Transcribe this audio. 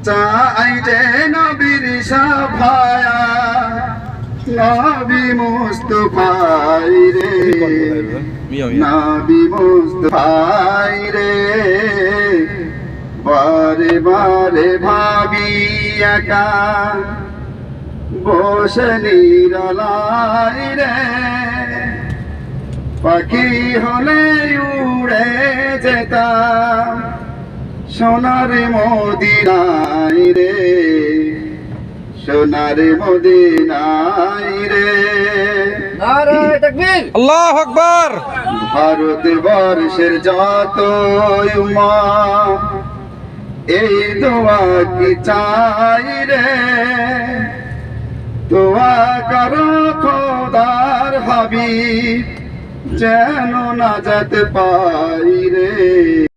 চাই যে নবীর সাফায়াত নবী মুস্তাফাই রে নবী মুস্তাফাই রে বারে বারে ভাবি একা বসে নিরালাই রে পাখি হলে উড়ে যেতাম সোনার মদিনাই রে সোনার মদিনাই রে নারায়ে তাকবীর আল্লাহু আকবার। ভারতবর্ষের যত উম্মাহ এই দোয়া কি চাই রে দোয়া করো খোদার হাবিব যেন নাজাত পাই রে।